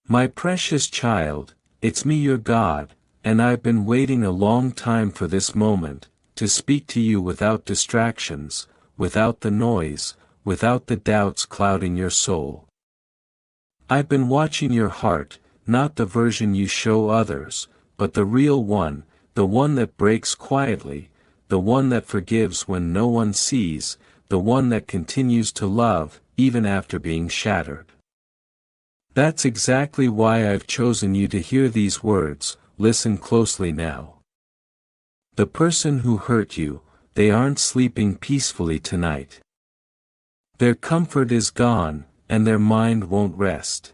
My precious child, it's me, your God, and I've been waiting a long time for this moment, to speak to you without distractions, without the noise, without the doubts clouding your soul. I've been watching your heart, not the version you show others, but the real one, the one that breaks quietly, the one that forgives when no one sees, the one that continues to love, even after being shattered. That's exactly why I've chosen you to hear these words. Listen closely now. The person who hurt you, they aren't sleeping peacefully tonight. Their comfort is gone, and their mind won't rest.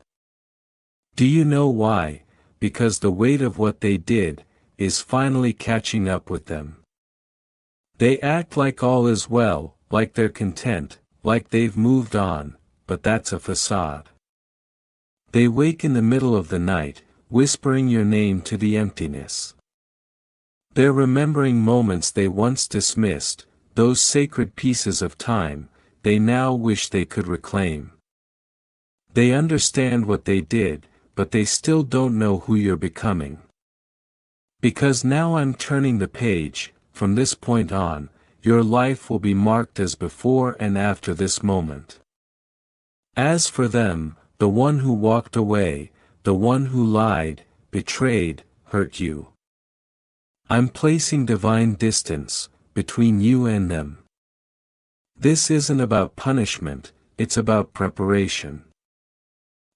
Do you know why? Because the weight of what they did is finally catching up with them. They act like all is well, like they're content, like they've moved on, but that's a facade. They wake in the middle of the night, whispering your name to the emptiness. They're remembering moments they once dismissed, those sacred pieces of time, they now wish they could reclaim. They understand what they did, but they still don't know who you're becoming. Because now I'm turning the page, from this point on, your life will be marked as before and after this moment. As for them, the one who walked away, the one who lied, betrayed, hurt you, I'm placing divine distance between you and them. This isn't about punishment, it's about preparation.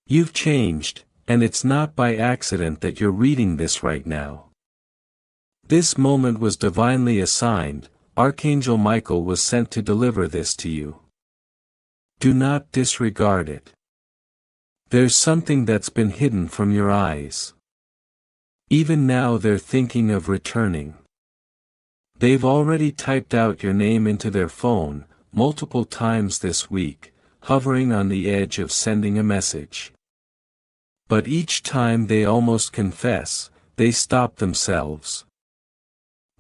You've changed, and it's not by accident that you're reading this right now. This moment was divinely assigned. Archangel Michael was sent to deliver this to you. Do not disregard it. There's something that's been hidden from your eyes. Even now they're thinking of returning. They've already typed out your name into their phone, multiple times this week, hovering on the edge of sending a message. But each time they almost confess, they stop themselves.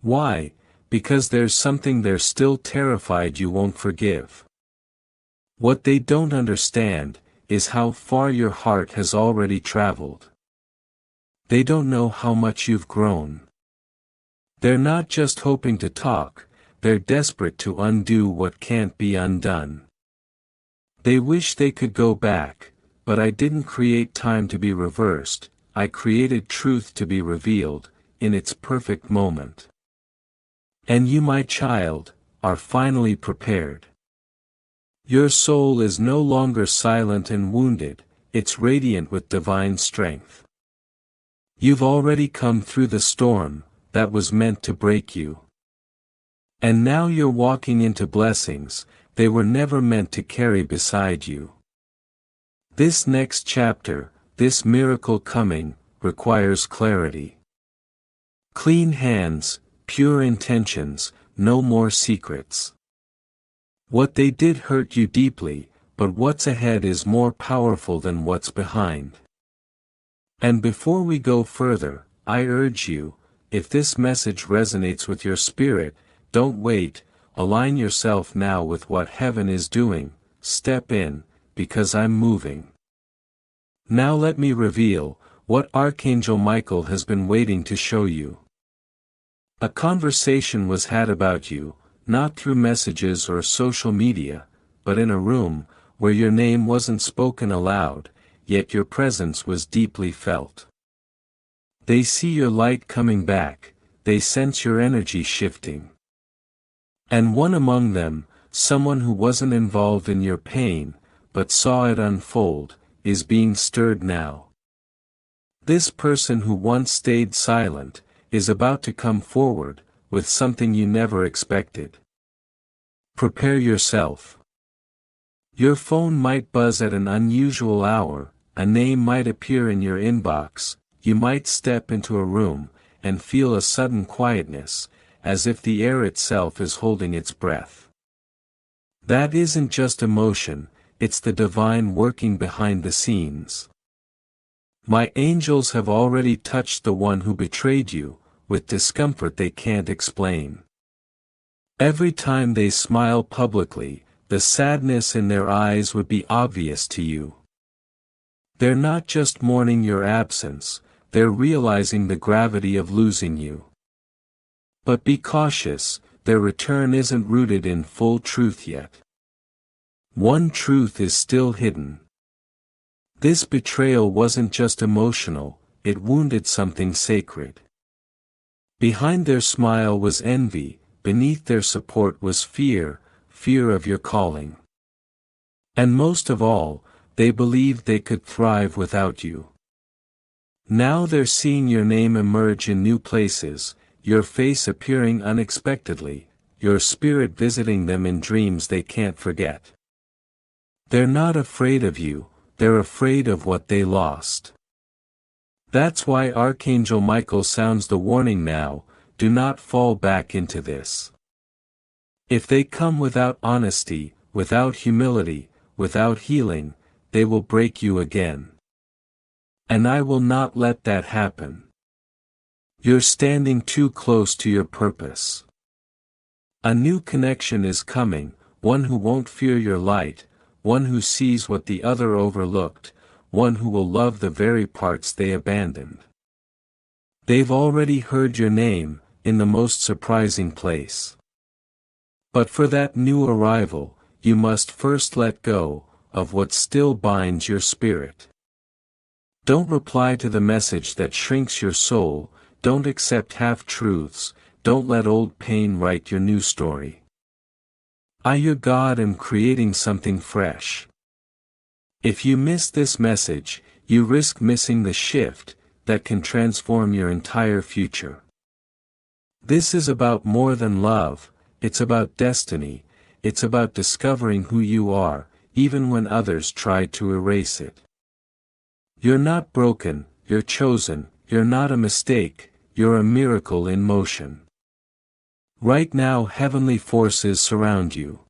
Why? Because there's something they're still terrified you won't forgive. What they don't understand is how far your heart has already traveled. They don't know how much you've grown. They're not just hoping to talk, they're desperate to undo what can't be undone. They wish they could go back, but I didn't create time to be reversed, I created truth to be revealed, in its perfect moment. And you, my child, are finally prepared. Your soul is no longer silent and wounded, it's radiant with divine strength. You've already come through the storm that was meant to break you. And now you're walking into blessings they were never meant to carry beside you. This next chapter, this miracle coming, requires clarity. Clean hands, pure intentions, no more secrets. What they did hurt you deeply, but what's ahead is more powerful than what's behind. And before we go further, I urge you, if this message resonates with your spirit, don't wait, align yourself now with what heaven is doing, step in, because I'm moving. Now let me reveal what Archangel Michael has been waiting to show you. A conversation was had about you, not through messages or social media, but in a room, where your name wasn't spoken aloud, yet your presence was deeply felt. They see your light coming back, they sense your energy shifting. And one among them, someone who wasn't involved in your pain, but saw it unfold, is being stirred now. This person who once stayed silent, is about to come forward, with something you never expected. Prepare yourself. Your phone might buzz at an unusual hour, a name might appear in your inbox, you might step into a room, and feel a sudden quietness, as if the air itself is holding its breath. That isn't just emotion, it's the divine working behind the scenes. My angels have already touched the one who betrayed you, with discomfort they can't explain. Every time they smile publicly, the sadness in their eyes would be obvious to you. They're not just mourning your absence, they're realizing the gravity of losing you. But be cautious, their return isn't rooted in full truth yet. One truth is still hidden. This betrayal wasn't just emotional, it wounded something sacred. Behind their smile was envy, beneath their support was fear, fear of your calling. And most of all, they believed they could thrive without you. Now they're seeing your name emerge in new places, your face appearing unexpectedly, your spirit visiting them in dreams they can't forget. They're not afraid of you, they're afraid of what they lost. That's why Archangel Michael sounds the warning now: do not fall back into this. If they come without honesty, without humility, without healing, they will break you again. And I will not let that happen. You're standing too close to your purpose. A new connection is coming, one who won't fear your light, one who sees what the other overlooked, one who will love the very parts they abandoned. They've already heard your name, in the most surprising place. But for that new arrival, you must first let go of what still binds your spirit. Don't reply to the message that shrinks your soul, don't accept half-truths, don't let old pain write your new story. I, your God, am creating something fresh. If you miss this message, you risk missing the shift that can transform your entire future. This is about more than love, it's about destiny, it's about discovering who you are, even when others try to erase it. You're not broken, you're chosen, you're not a mistake, you're a miracle in motion. Right now heavenly forces surround you.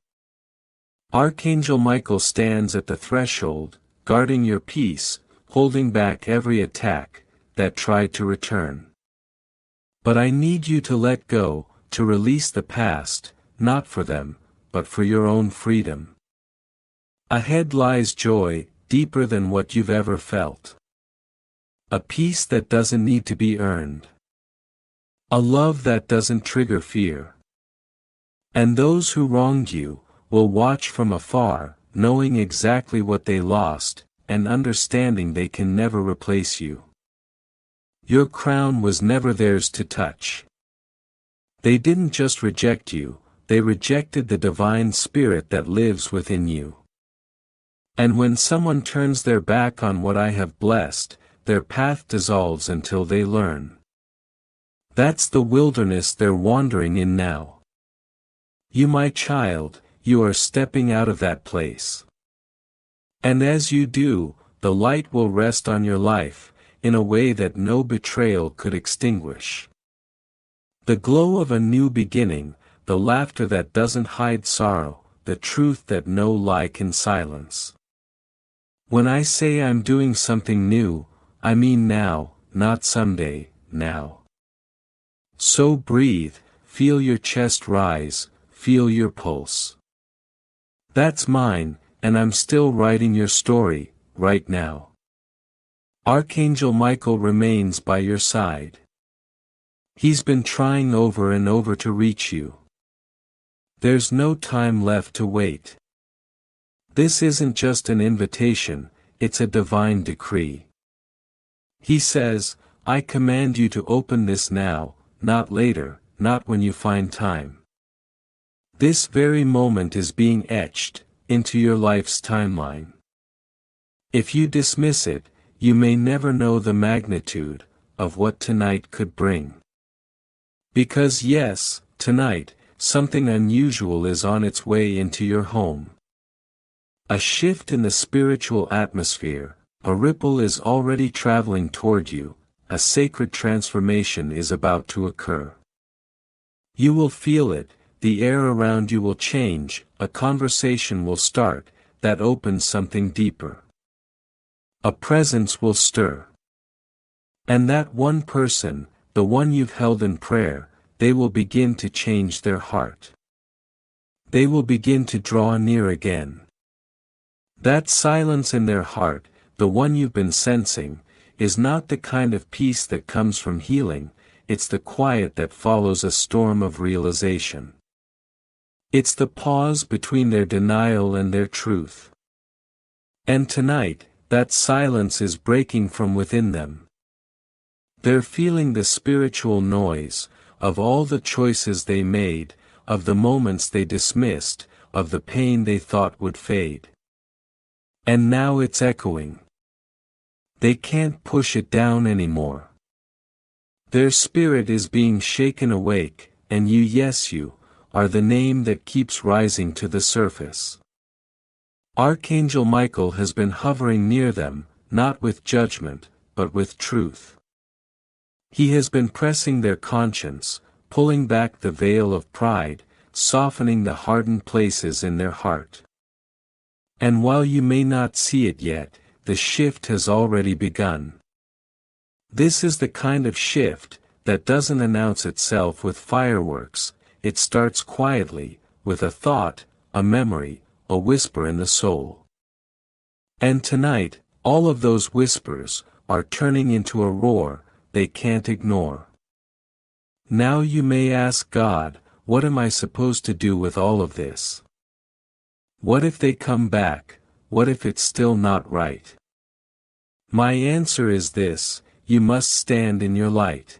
Archangel Michael stands at the threshold, guarding your peace, holding back every attack that tried to return. But I need you to let go, to release the past, not for them, but for your own freedom. Ahead lies joy, deeper than what you've ever felt. A peace that doesn't need to be earned. A love that doesn't trigger fear. And those who wronged you will watch from afar, knowing exactly what they lost, and understanding they can never replace you. Your crown was never theirs to touch. They didn't just reject you, they rejected the divine spirit that lives within you. And when someone turns their back on what I have blessed, their path dissolves until they learn. That's the wilderness they're wandering in now. You, my child, you are stepping out of that place. And as you do, the light will rest on your life, in a way that no betrayal could extinguish. The glow of a new beginning, the laughter that doesn't hide sorrow, the truth that no lie can silence. When I say I'm doing something new, I mean now, not someday, now. So breathe, feel your chest rise, feel your pulse. That's mine, and I'm still writing your story, right now. Archangel Michael remains by your side. He's been trying over and over to reach you. There's no time left to wait. This isn't just an invitation, it's a divine decree. He says, I command you to open this now, not later, not when you find time. This very moment is being etched into your life's timeline. If you dismiss it, you may never know the magnitude of what tonight could bring. Because yes, tonight, something unusual is on its way into your home. A shift in the spiritual atmosphere, a ripple is already traveling toward you, a sacred transformation is about to occur. You will feel it, the air around you will change, a conversation will start, that opens something deeper. A presence will stir. And that one person, the one you've held in prayer, they will begin to change their heart. They will begin to draw near again. That silence in their heart, the one you've been sensing, is not the kind of peace that comes from healing, it's the quiet that follows a storm of realization. It's the pause between their denial and their truth. And tonight, that silence is breaking from within them. They're feeling the spiritual noise, of all the choices they made, of the moments they dismissed, of the pain they thought would fade. And now it's echoing. They can't push it down anymore. Their spirit is being shaken awake, and you, yes you, are the name that keeps rising to the surface. Archangel Michael has been hovering near them, not with judgment, but with truth. He has been pressing their conscience, pulling back the veil of pride, softening the hardened places in their heart. And while you may not see it yet, the shift has already begun. This is the kind of shift that doesn't announce itself with fireworks, it starts quietly, with a thought, a memory, a whisper in the soul. And tonight, all of those whispers are turning into a roar they can't ignore. Now you may ask God, what am I supposed to do with all of this? What if they come back? What if it's still not right? My answer is this: you must stand in your light.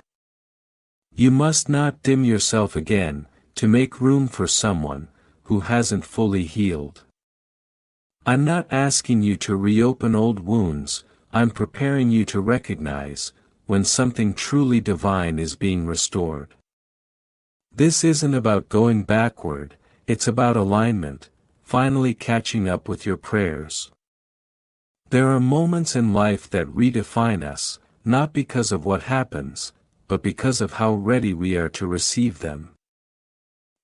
You must not dim yourself again, to make room for someone who hasn't fully healed. I'm not asking you to reopen old wounds, I'm preparing you to recognize when something truly divine is being restored. This isn't about going backward, it's about alignment, finally catching up with your prayers. There are moments in life that redefine us, not because of what happens, but because of how ready we are to receive them.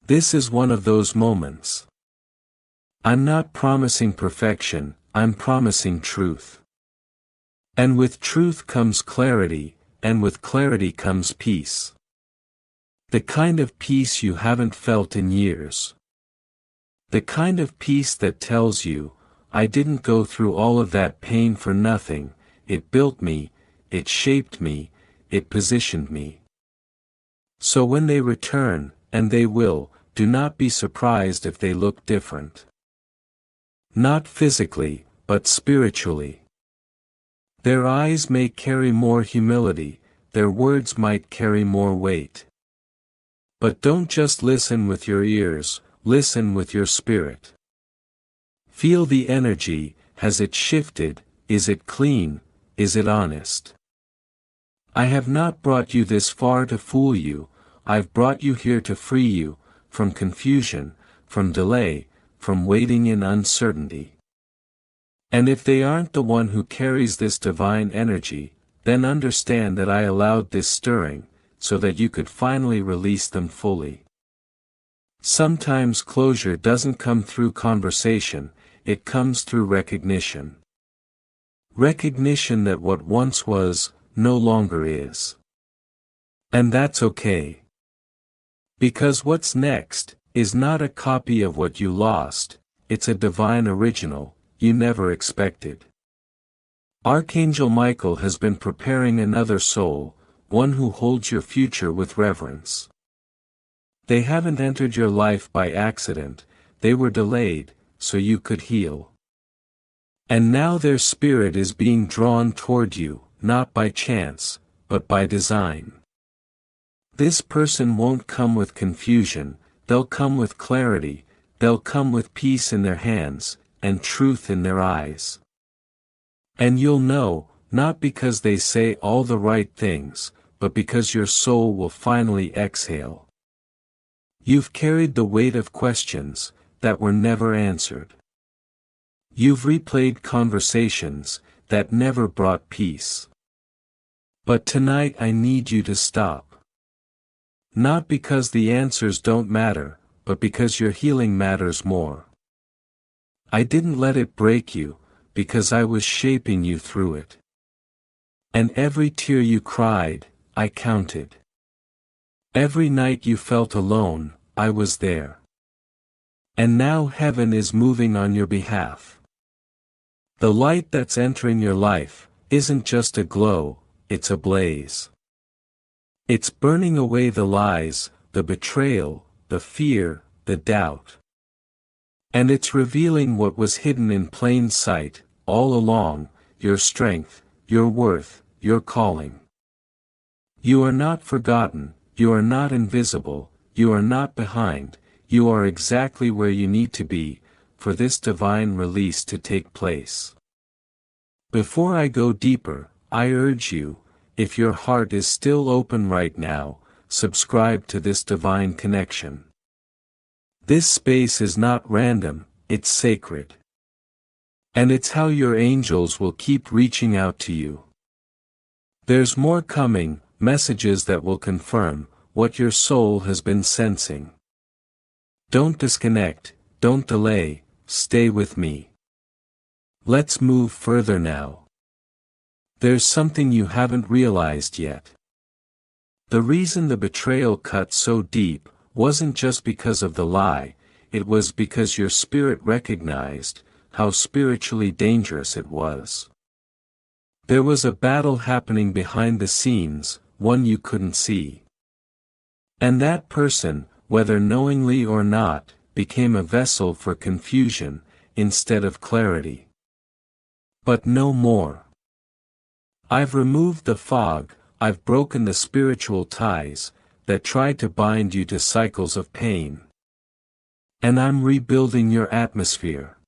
This is one of those moments. I'm not promising perfection, I'm promising truth. And with truth comes clarity, and with clarity comes peace. The kind of peace you haven't felt in years. The kind of peace that tells you, I didn't go through all of that pain for nothing, it built me, it shaped me, it positioned me. So when they return, and they will, do not be surprised if they look different. Not physically, but spiritually. Their eyes may carry more humility, their words might carry more weight. But don't just listen with your ears, listen with your spirit. Feel the energy, has it shifted, is it clean, is it honest? I have not brought you this far to fool you, I've brought you here to free you, from confusion, from delay, from waiting in uncertainty. And if they aren't the one who carries this divine energy, then understand that I allowed this stirring, so that you could finally release them fully. Sometimes closure doesn't come through conversation, it comes through recognition. Recognition that what once was, no longer is. And that's okay. Because what's next, is not a copy of what you lost, it's a divine original, you never expected. Archangel Michael has been preparing another soul, one who holds your future with reverence. They haven't entered your life by accident, they were delayed, so you could heal. And now their spirit is being drawn toward you, not by chance, but by design. This person won't come with confusion, they'll come with clarity, they'll come with peace in their hands, and truth in their eyes. And you'll know, not because they say all the right things, but because your soul will finally exhale. You've carried the weight of questions that were never answered. You've replayed conversations that never brought peace. But tonight I need you to stop. Not because the answers don't matter, but because your healing matters more. I didn't let it break you, because I was shaping you through it. And every tear you cried, I counted. Every night you felt alone, I was there. And now heaven is moving on your behalf. The light that's entering your life isn't just a glow, it's a blaze. It's burning away the lies, the betrayal, the fear, the doubt. And it's revealing what was hidden in plain sight, all along, your strength, your worth, your calling. You are not forgotten, you are not invisible, you are not behind, you are exactly where you need to be, for this divine release to take place. Before I go deeper, I urge you, if your heart is still open right now, subscribe to this divine connection. This space is not random, it's sacred. And it's how your angels will keep reaching out to you. There's more coming, messages that will confirm what your soul has been sensing. Don't disconnect, don't delay, stay with me. Let's move further now. There's something you haven't realized yet. The reason the betrayal cut so deep wasn't just because of the lie, it was because your spirit recognized how spiritually dangerous it was. There was a battle happening behind the scenes, one you couldn't see. And that person, whether knowingly or not, became a vessel for confusion, instead of clarity. But no more. I've removed the fog, I've broken the spiritual ties that tried to bind you to cycles of pain. And I'm rebuilding your atmosphere.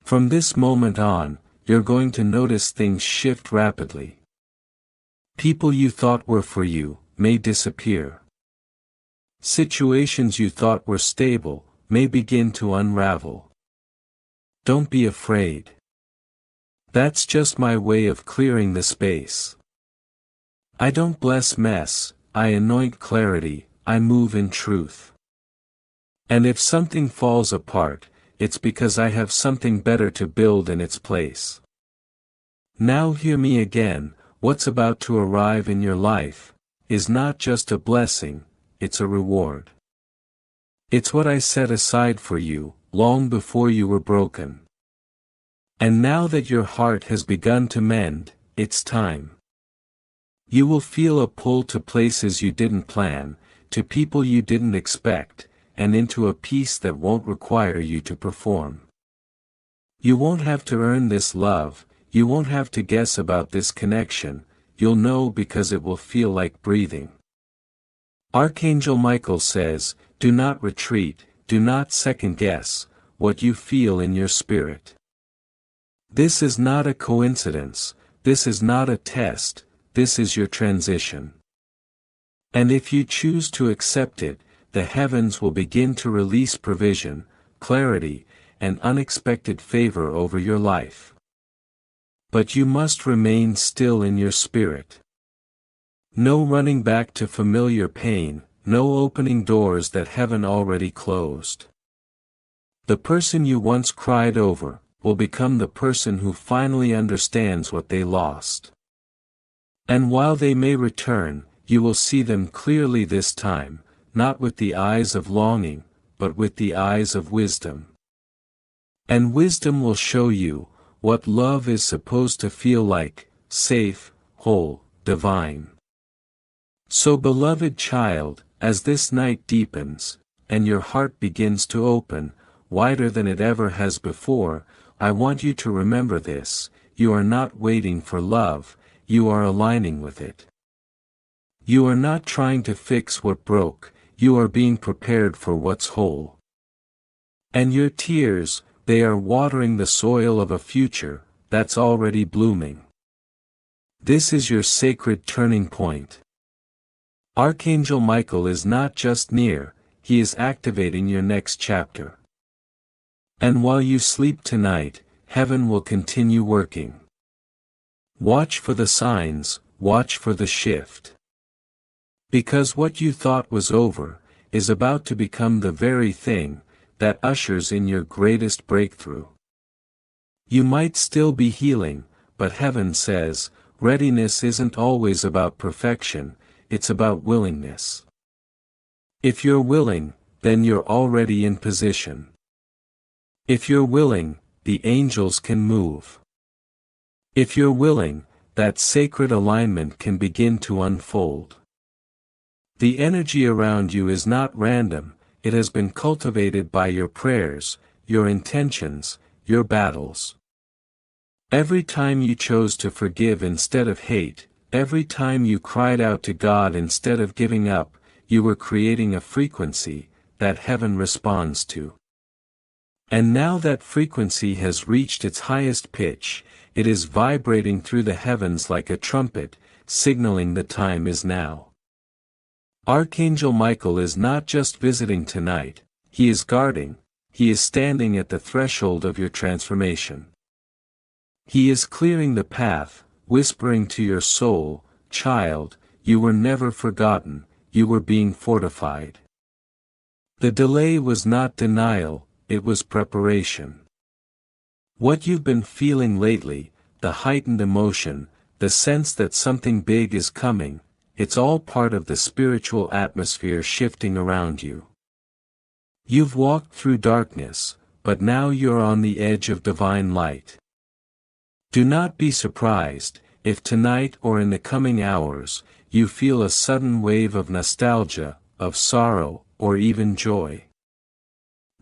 From this moment on, you're going to notice things shift rapidly. People you thought were for you may disappear. Situations you thought were stable may begin to unravel. Don't be afraid. That's just my way of clearing the space. I don't bless mess, I anoint clarity, I move in truth. And if something falls apart, it's because I have something better to build in its place. Now hear me again, what's about to arrive in your life is not just a blessing, it's a reward. It's what I set aside for you, long before you were broken. And now that your heart has begun to mend, it's time. You will feel a pull to places you didn't plan, to people you didn't expect, and into a peace that won't require you to perform. You won't have to earn this love, you won't have to guess about this connection, you'll know because it will feel like breathing. Archangel Michael says, do not retreat, do not second guess what you feel in your spirit. This is not a coincidence, this is not a test, this is your transition. And if you choose to accept it, the heavens will begin to release provision, clarity, and unexpected favor over your life. But you must remain still in your spirit. No running back to familiar pain, no opening doors that heaven already closed. The person you once cried over will become the person who finally understands what they lost. And while they may return, you will see them clearly this time, not with the eyes of longing, but with the eyes of wisdom. And wisdom will show you what love is supposed to feel like, safe, whole, divine. So beloved child, as this night deepens, and your heart begins to open, wider than it ever has before, I want you to remember this, you are not waiting for love, you are aligning with it. You are not trying to fix what broke, you are being prepared for what's whole. And your tears, they are watering the soil of a future that's already blooming. This is your sacred turning point. Archangel Michael is not just near, he is activating your next chapter. And while you sleep tonight, heaven will continue working. Watch for the signs, watch for the shift. Because what you thought was over, is about to become the very thing that ushers in your greatest breakthrough. You might still be healing, but heaven says, readiness isn't always about perfection, it's about willingness. If you're willing, then you're already in position. If you're willing, the angels can move. If you're willing, that sacred alignment can begin to unfold. The energy around you is not random, it has been cultivated by your prayers, your intentions, your battles. Every time you chose to forgive instead of hate, every time you cried out to God instead of giving up, you were creating a frequency that heaven responds to. And now that frequency has reached its highest pitch, it is vibrating through the heavens like a trumpet, signaling the time is now. Archangel Michael is not just visiting tonight, he is guarding, he is standing at the threshold of your transformation. He is clearing the path, whispering to your soul, "Child, you were never forgotten, you were being fortified." The delay was not denial, it was preparation. What you've been feeling lately, the heightened emotion, the sense that something big is coming, it's all part of the spiritual atmosphere shifting around you. You've walked through darkness, but now you're on the edge of divine light. Do not be surprised, if tonight or in the coming hours, you feel a sudden wave of nostalgia, of sorrow, or even joy.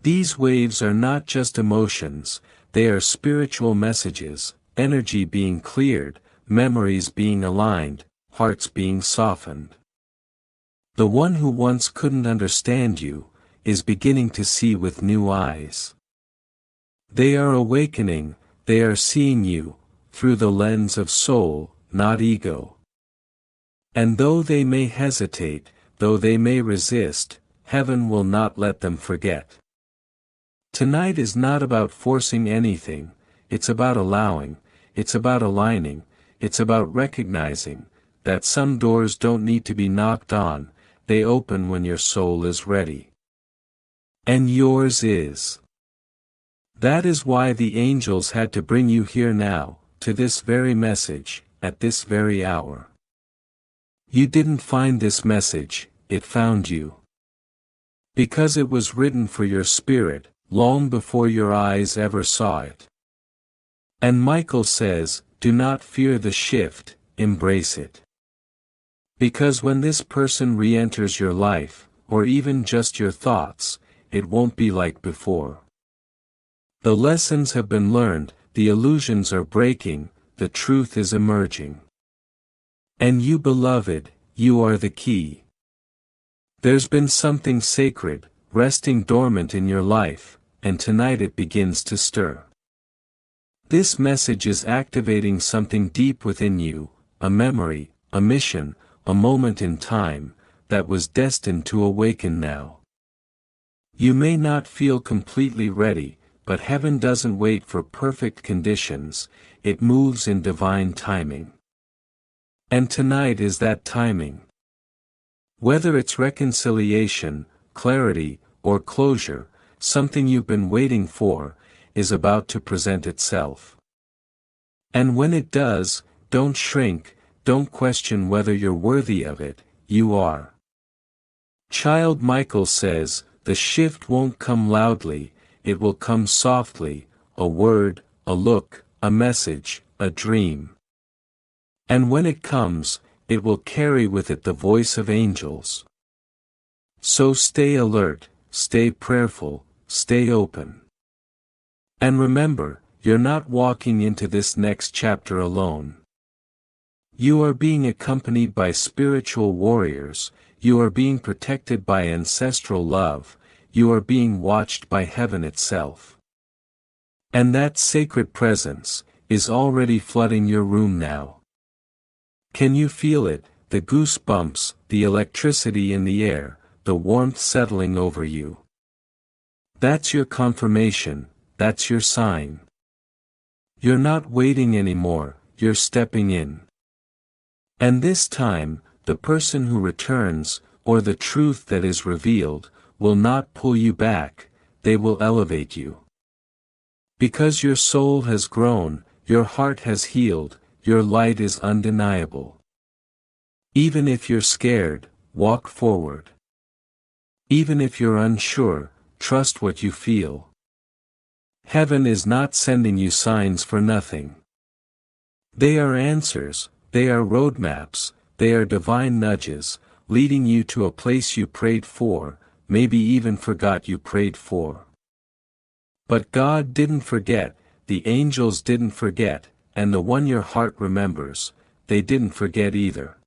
These waves are not just emotions, they are spiritual messages, energy being cleared, memories being aligned, hearts being softened. The one who once couldn't understand you, is beginning to see with new eyes. They are awakening, they are seeing you, through the lens of soul, not ego. And though they may hesitate, though they may resist, heaven will not let them forget. Tonight is not about forcing anything, it's about allowing, it's about aligning, it's about recognizing that some doors don't need to be knocked on, they open when your soul is ready. And yours is. That is why the angels had to bring you here now, to this very message, at this very hour. You didn't find this message, it found you. Because it was written for your spirit, long before your eyes ever saw it. And Michael says, do not fear the shift, embrace it. Because when this person re-enters your life, or even just your thoughts, it won't be like before. The lessons have been learned, the illusions are breaking, the truth is emerging. And you beloved, you are the key. There's been something sacred, resting dormant in your life, and tonight it begins to stir. This message is activating something deep within you, a memory, a mission, a moment in time, that was destined to awaken now. You may not feel completely ready, but heaven doesn't wait for perfect conditions, it moves in divine timing. And tonight is that timing. Whether it's reconciliation, clarity, or closure, something you've been waiting for, is about to present itself. And when it does, don't shrink, don't question whether you're worthy of it, you are. Child Michael says, the shift won't come loudly, it will come softly, a word, a look, a message, a dream. And when it comes, it will carry with it the voice of angels. So stay alert, stay prayerful, stay open. And remember, you're not walking into this next chapter alone. You are being accompanied by spiritual warriors, you are being protected by ancestral love, you are being watched by heaven itself. And that sacred presence is already flooding your room now. Can you feel it, the goosebumps, the electricity in the air, the warmth settling over you? That's your confirmation, that's your sign. You're not waiting anymore, you're stepping in. And this time, the person who returns, or the truth that is revealed, will not pull you back, they will elevate you. Because your soul has grown, your heart has healed, your light is undeniable. Even if you're scared, walk forward. Even if you're unsure, trust what you feel. Heaven is not sending you signs for nothing. They are answers, they are roadmaps, they are divine nudges, leading you to a place you prayed for, maybe even forgot you prayed for. But God didn't forget, the angels didn't forget, and the one your heart remembers, they didn't forget either.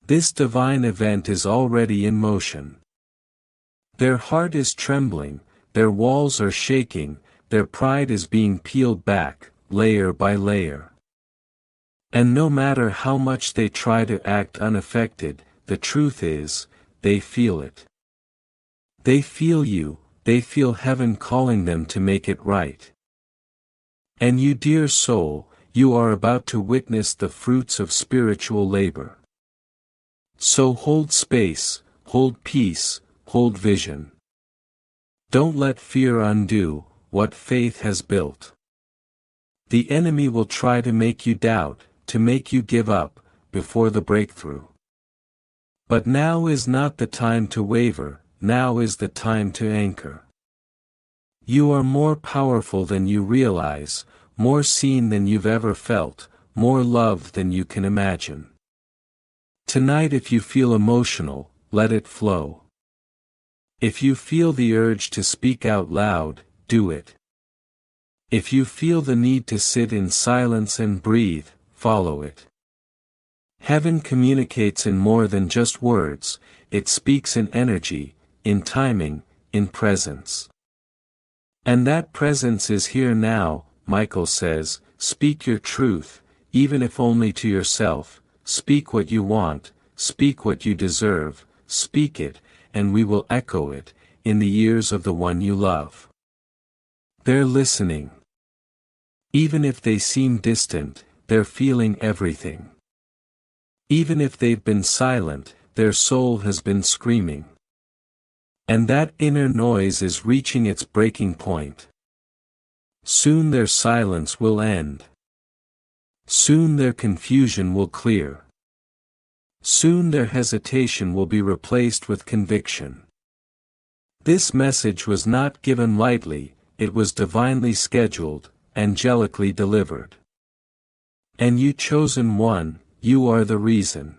This divine event is already in motion. Their heart is trembling, their walls are shaking, their pride is being peeled back, layer by layer. And no matter how much they try to act unaffected, the truth is, they feel it. They feel you, they feel heaven calling them to make it right. And you, dear soul, you are about to witness the fruits of spiritual labor. So hold space, hold peace, hold vision. Don't let fear undo what faith has built. The enemy will try to make you doubt, to make you give up, before the breakthrough. But now is not the time to waver, now is the time to anchor. You are more powerful than you realize, more seen than you've ever felt, more loved than you can imagine. Tonight, if you feel emotional, let it flow. If you feel the urge to speak out loud, do it. If you feel the need to sit in silence and breathe, follow it. Heaven communicates in more than just words, it speaks in energy, in timing, in presence. And that presence is here now, Michael says, speak your truth, even if only to yourself, speak what you want, speak what you deserve, speak it, and we will echo it, in the ears of the one you love. They're listening. Even if they seem distant, they're feeling everything. Even if they've been silent, their soul has been screaming. And that inner noise is reaching its breaking point. Soon their silence will end. Soon their confusion will clear. Soon their hesitation will be replaced with conviction. This message was not given lightly, it was divinely scheduled, angelically delivered. And you chosen one, you are the reason.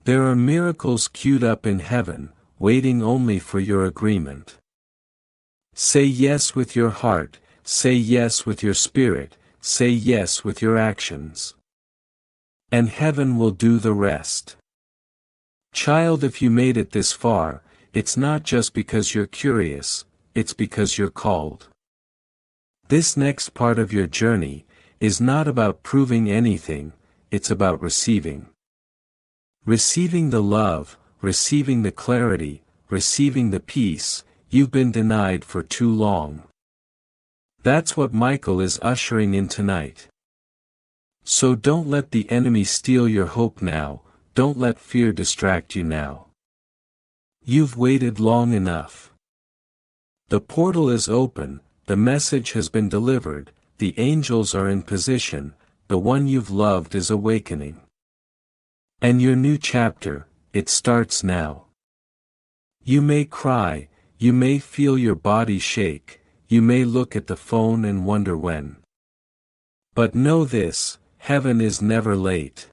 There are miracles queued up in heaven, waiting only for your agreement. Say yes with your heart, say yes with your spirit, say yes with your actions. And heaven will do the rest. Child, if you made it this far, it's not just because you're curious, it's because you're called. This next part of your journey is not about proving anything, it's about receiving. Receiving the love, receiving the clarity, receiving the peace you've been denied for too long. That's what Michael is ushering in tonight. So don't let the enemy steal your hope now, don't let fear distract you now. You've waited long enough. The portal is open, the message has been delivered, the angels are in position, the one you've loved is awakening. And your new chapter, it starts now. You may cry, you may feel your body shake, you may look at the phone and wonder when. But know this, heaven is never late.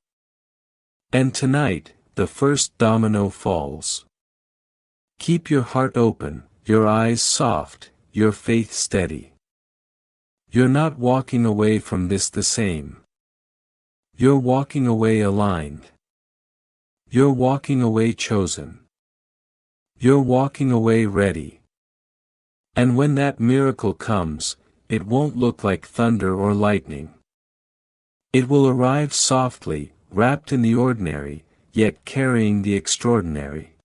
And tonight, the first domino falls. Keep your heart open, your eyes soft, your faith steady. You're not walking away from this the same. You're walking away aligned. You're walking away chosen. You're walking away ready. And when that miracle comes, it won't look like thunder or lightning. It will arrive softly, wrapped in the ordinary, yet carrying the extraordinary.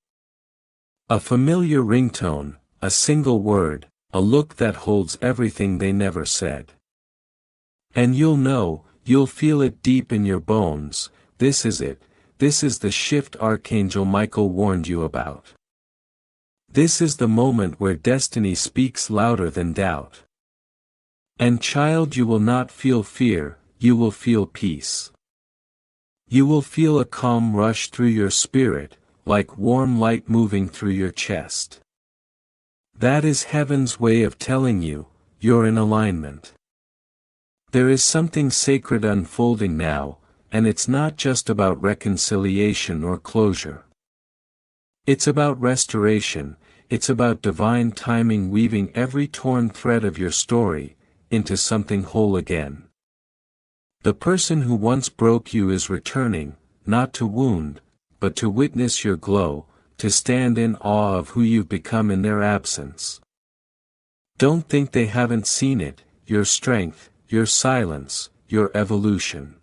A familiar ringtone, a single word, a look that holds everything they never said. And you'll know, you'll feel it deep in your bones, this is it, this is the shift Archangel Michael warned you about. This is the moment where destiny speaks louder than doubt. And child, you will not feel fear, you will feel peace. You will feel a calm rush through your spirit, like warm light moving through your chest. That is heaven's way of telling you, you're in alignment. There is something sacred unfolding now, and it's not just about reconciliation or closure. It's about restoration, it's about divine timing weaving every torn thread of your story into something whole again. The person who once broke you is returning, not to wound, but to witness your glow, to stand in awe of who you've become in their absence. Don't think they haven't seen it, your strength, your silence, your evolution.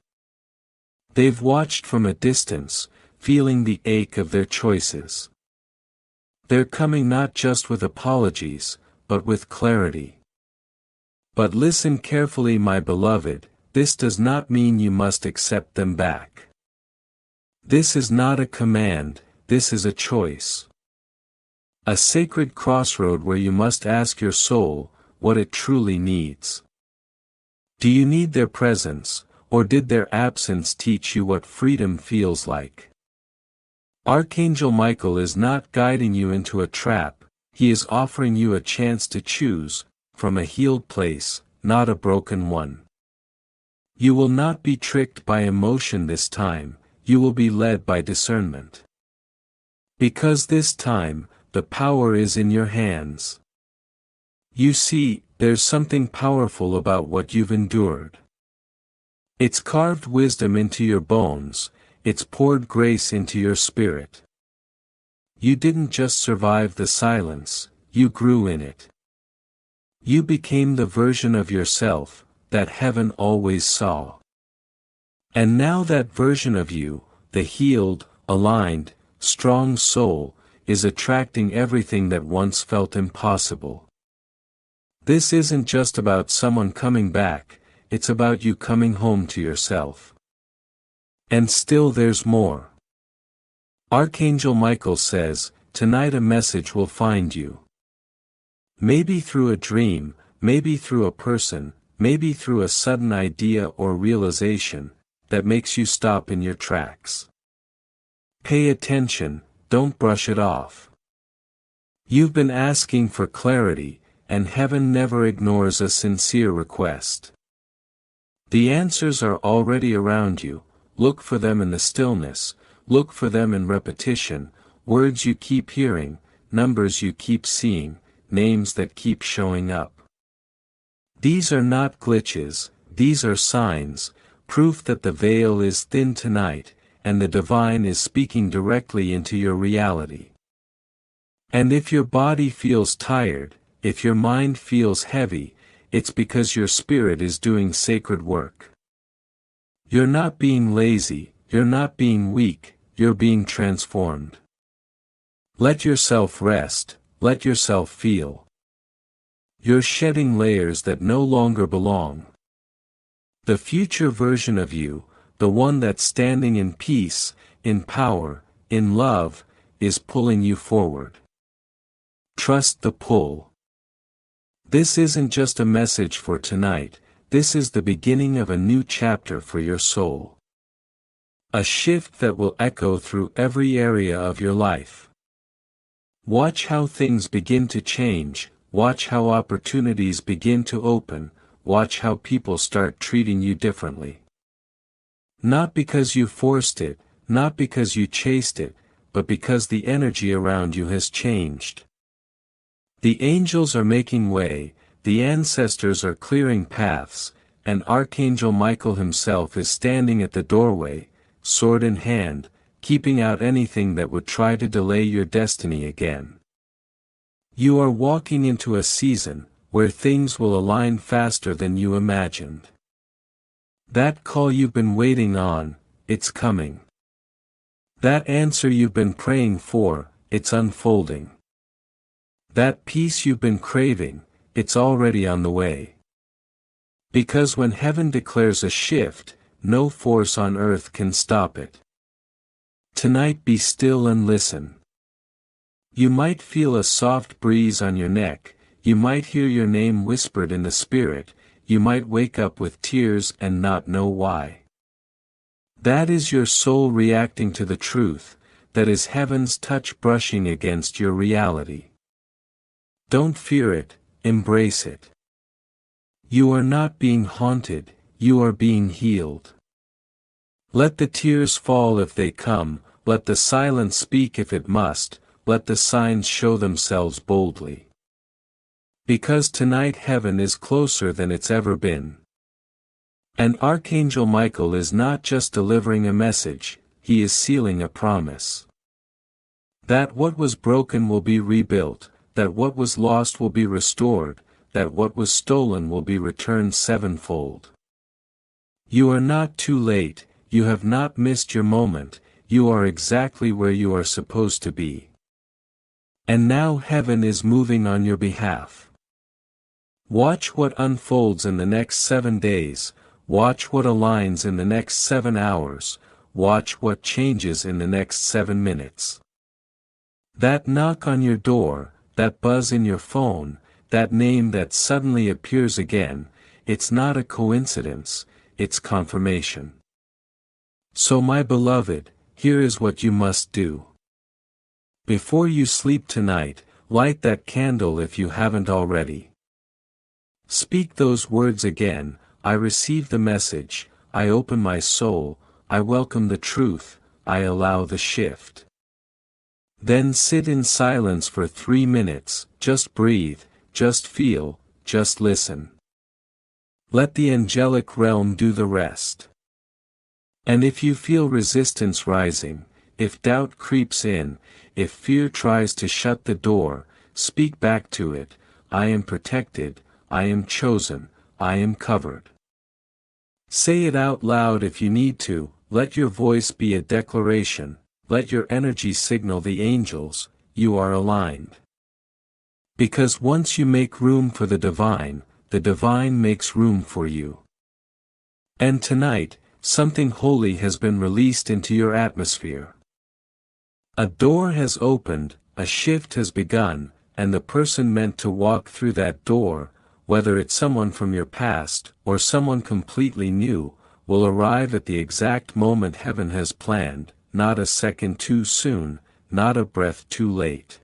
They've watched from a distance, feeling the ache of their choices. They're coming not just with apologies, but with clarity. But listen carefully, my beloved, this does not mean you must accept them back. This is not a command, this is a choice. A sacred crossroad where you must ask your soul what it truly needs. Do you need their presence, or did their absence teach you what freedom feels like? Archangel Michael is not guiding you into a trap, he is offering you a chance to choose, from a healed place, not a broken one. You will not be tricked by emotion this time, you will be led by discernment. Because this time, the power is in your hands. You see, there's something powerful about what you've endured. It's carved wisdom into your bones, it's poured grace into your spirit. You didn't just survive the silence, you grew in it. You became the version of yourself that heaven always saw. And now that version of you, the healed, aligned, strong soul, is attracting everything that once felt impossible. This isn't just about someone coming back, it's about you coming home to yourself. And still there's more. Archangel Michael says, tonight a message will find you. Maybe through a dream, maybe through a person, maybe through a sudden idea or realization, that makes you stop in your tracks. Pay attention, don't brush it off. You've been asking for clarity, and heaven never ignores a sincere request. The answers are already around you, look for them in the stillness, look for them in repetition, words you keep hearing, numbers you keep seeing, names that keep showing up. These are not glitches, these are signs, proof that the veil is thin tonight, and the divine is speaking directly into your reality. And if your body feels tired, if your mind feels heavy, it's because your spirit is doing sacred work. You're not being lazy, you're not being weak, you're being transformed. Let yourself rest, let yourself feel. You're shedding layers that no longer belong. The future version of you, the one that's standing in peace, in power, in love, is pulling you forward. Trust the pull. This isn't just a message for tonight, this is the beginning of a new chapter for your soul. A shift that will echo through every area of your life. Watch how things begin to change, watch how opportunities begin to open, watch how people start treating you differently. Not because you forced it, not because you chased it, but because the energy around you has changed. The angels are making way, the ancestors are clearing paths, and Archangel Michael himself is standing at the doorway, sword in hand, keeping out anything that would try to delay your destiny again. You are walking into a season where things will align faster than you imagined. That call you've been waiting on, it's coming. That answer you've been praying for, it's unfolding. That peace you've been craving, it's already on the way. Because when heaven declares a shift, no force on earth can stop it. Tonight be still and listen. You might feel a soft breeze on your neck, you might hear your name whispered in the spirit, you might wake up with tears and not know why. That is your soul reacting to the truth, that is heaven's touch brushing against your reality. Don't fear it, embrace it. You are not being haunted, you are being healed. Let the tears fall if they come, let the silence speak if it must, let the signs show themselves boldly. Because tonight heaven is closer than it's ever been. And Archangel Michael is not just delivering a message, he is sealing a promise. That what was broken will be rebuilt, that what was lost will be restored, that what was stolen will be returned sevenfold. You are not too late, you have not missed your moment, you are exactly where you are supposed to be. And now heaven is moving on your behalf. Watch what unfolds in the next 7 days, watch what aligns in the next 7 hours, watch what changes in the next 7 minutes. That knock on your door, that buzz in your phone, that name that suddenly appears again, it's not a coincidence, it's confirmation. So my beloved, here is what you must do. Before you sleep tonight, light that candle if you haven't already. Speak those words again, I receive the message, I open my soul, I welcome the truth, I allow the shift. Then sit in silence for 3 minutes, just breathe, just feel, just listen. Let the angelic realm do the rest. And if you feel resistance rising, if doubt creeps in, if fear tries to shut the door, speak back to it, I am protected, I am chosen, I am covered. Say it out loud if you need to, let your voice be a declaration, let your energy signal the angels, you are aligned. Because once you make room for the divine makes room for you. And tonight, something holy has been released into your atmosphere. A door has opened, a shift has begun, and the person meant to walk through that door, whether it's someone from your past or someone completely new, will arrive at the exact moment heaven has planned, not a second too soon, not a breath too late.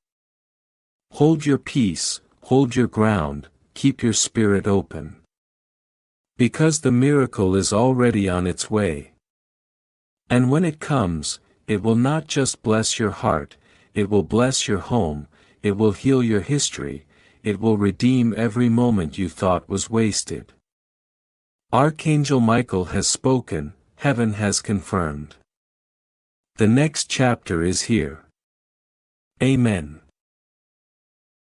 Hold your peace, hold your ground, keep your spirit open. Because the miracle is already on its way. And when it comes, it will not just bless your heart, it will bless your home, it will heal your history, it will redeem every moment you thought was wasted. Archangel Michael has spoken, heaven has confirmed. The next chapter is here. Amen.